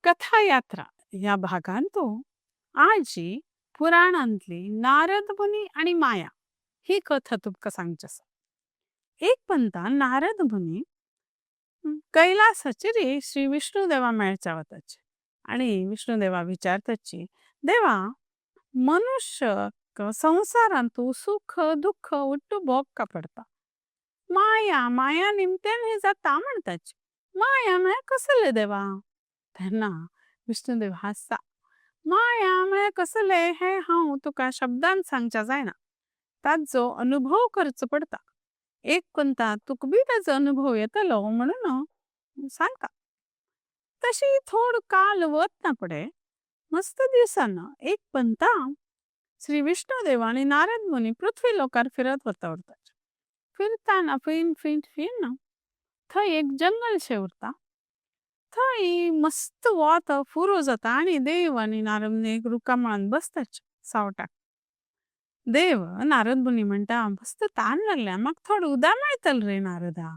कथायात्रा या भागांतू आजी पुराणांतली नारद मुनी आणि माया ही कथा तुमका सांगची आसा. एक पंता नारद मुनी कैलासाचेर श्री विष्णुदेवा मेळच्या वताचे आणि विष्णुदेवा विचारताची, देवा, मनुष्य संसारांतू सुख दुःख उट्टू भोग का पडता. माया माया निमत्यान हे जाता म्हणताची. माया म्हळ्यार कसले देवा. तेन्ना विष्णुदेव हासता. माया म्हळ्यार कसले हे हांव तुका शब्दांत सांगच्या जायना. ताचो अनुभव करचो पडता. एक पंता तुका बी ताचो अनुभव येतलो म्हणून सांगता. तशी थोड काल वतना पडे मस्त दिवसान एक पंता श्री विष्णुदेव आणि नारद मुनी पृथ्वी लोकार फिरत वता उरताचे. फिरताना फिन थंय एक जंगल शे उरता. थंय मस्त वोत फुरो जाता आणि देव आणि नारद मुनी एक रुखामळान बसताचे सावटाक. देव नारद मुनी म्हणता, मस्त ताण लागल्या, म्हाका थोडं उदक मेळतल रे नारदा.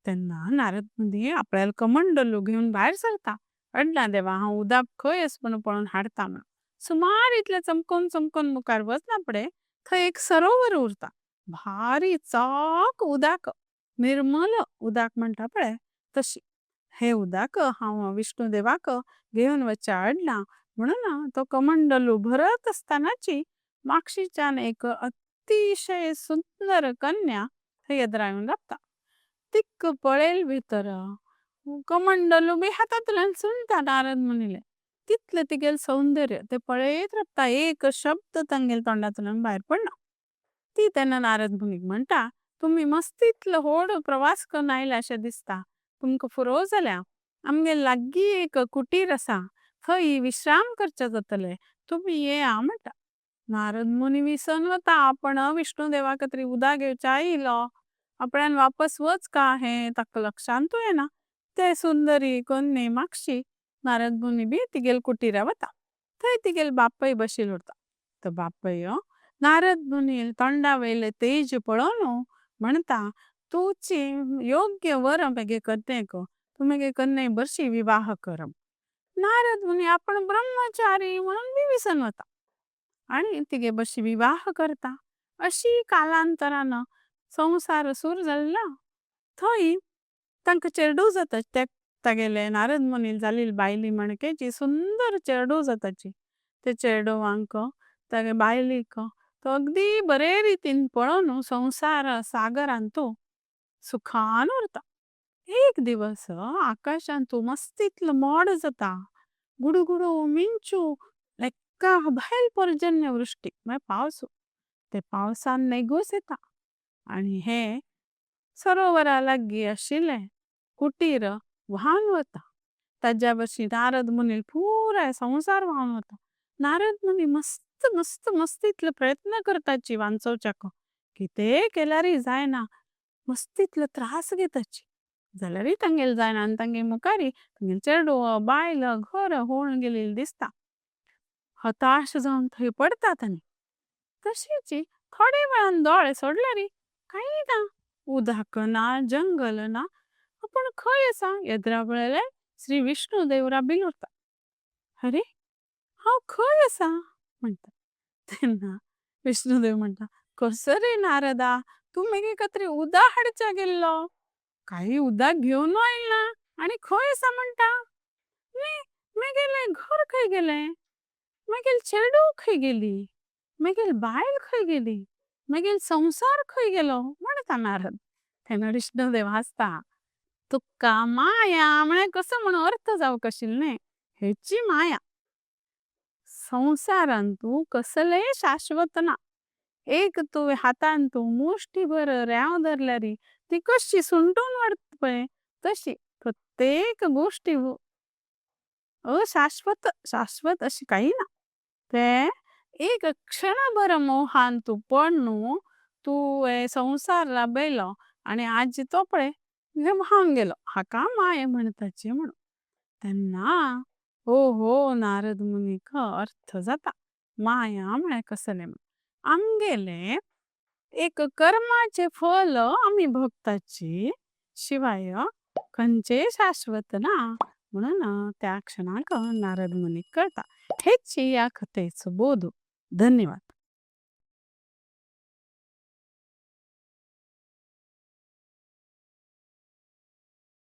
तेन्ना नारद मुनी आपल्याला कमंडलू घेऊन भायर सरता. अडला देवा, हांव उदक खंय आसा म्हणून पळोवन हाडता म्हणून. सुमार इतले चमकोन मुखार वचना फुडें थंय एक सरोवर उरता. भारी चाक उदक, निर्मल उदक म्हणटा पळय तशी. हे उदक हांव विष्णुदेवाक घेऊन वच्चे हाडला म्हणून तो कमंडलू भरत असतानाची मागशीच्यान एक अतिशय सुंदर कन्या थंय येद्रा येवन रावता. तिक पळयल भितर कमंडलू बी हातांतल्यान सुणता नारद मुनीले. तितले तिगेल सौंदर्य ते पळयत रावता. एक शब्द तांगेल तोंडांतल्यान भायर पडना. ती तेन्ना नारद मुनीक म्हणटा, तुम्ही मस्त इतलो व्हड प्रवास करून आयला अशें दिसता. तुमकां फुरव जाल्या. आमगेर लागीं एक कुटीर आसा, थंय विश्राम करचे जातले. तुम्ही येया म्हणटा. नारद मुनी विसरून वता. आपण विष्णुदेवा खातीर उदक घेवचे आयिल्लो, आपल्यान वापस वच का हे ताका लक्षांतू येना. ते सुंदरी कन्ये मागशी नारद मुनी बी तिगेल कुटीरा वता. थंय तिगेल बापय बशिल्लो उरता. तो बापय नारद मुनी तोंडा वयले तेज पळोवन म्हणता, तुची योग्य वर मगे कन्येक, तू मगे कन्ये बरशी विवाह कर. नारद मुनी आपण ब्रह्मचारी म्हणून बी विसरून वता आणि तिगे बशी विवाह करता. अशी कालांतरान संसार सुरू जाल्लो. थंय तांकां चेडू जाता. तागेले नारद मुनी जाल्ली बायली मणकेची सुंदर चेडू जाताची. ते चेडवांक तागे बायलीक तो अगदी बरे रितीन पळोवन संसार सागरांतू सुखान उरता. एक दिवस आकाशांतू मस्त इतलो मोड जाता. गुडुगुडू मिंचू एका भायल पर्जन्य वृष्टी म्हळ्यार पावस. ते पावसान नेगूस येता आणि हे सरोवरा लागीं आशिल्ले कुटीर व्हावन वता. ताज्या बशी नारद मुनी पुराय संसार व्हावन वता. नारद मुनी मस्त मस्त मस्त इतले प्रयत्न करताची वांचोवच्याक. कितें केल्यारय जायना. मस्त इतलो त्रास घेताची जाल्यारय तांगेल जायना आनी तांगे मुखारी तांगेल चेडू बायल घर होवन गेलेली दिसता. हताश जावन थंय पडता तांणी. तशीच थोडे वेळान दोळे सोडल्यार कांय ना. उदक ना, जंगल ना. आपण खंय आसा येद्रा पळयलें श्री विष्णुदेव राबिल्लो उरता. अरे, हांव खंय आसा म्हणटा. तेन्ना विष्णुदेव म्हणटा, कसो रे नारदा, तू मगे खातीर उदक हाडच्या गेल्लो, काही उदक घेवन आयला आनी खंय आसा म्हणटा. मगेलें घर खंय गेलें, मगेल चेडू खंय गेली, मगेल बायल खंय गेली, मगेल संसार खंय गेलो म्हणटा नारद. तेन्ना विष्णुदेव हासता. तुका माया म्हळ्यार कसो म्हणून अर्थ जावंक आशिल्लो न्ही. हेची माया. संसारांतू कसलेय शाश्वत ना. एक तुवें हातांतू मुष्टीभर रेंव धरल्यार ती कशी सुंटून वडता पळय तशी प्रत्येक गोष्टी अशाश्वत शाश्वत अशी काही ना. ते एक क्षणभर मोहान तू पड न्हू, तू हे संसार लाभयलो आनी आजी तो पळय व्हावन गेलो. हाका माया म्हणताची म्हणून. तेन्ना हो नारद मुनीक अर्थ जाता माया म्हळ्यार कसलें म्हणून. आमगेले एक कर्माचे फल आमी भोगताची शिवाय खंयचेय शाश्वत ना. म्हणून त्या क्षणाक नारद मुनी कळता हेच या कथेचं बोध. धन्यवाद.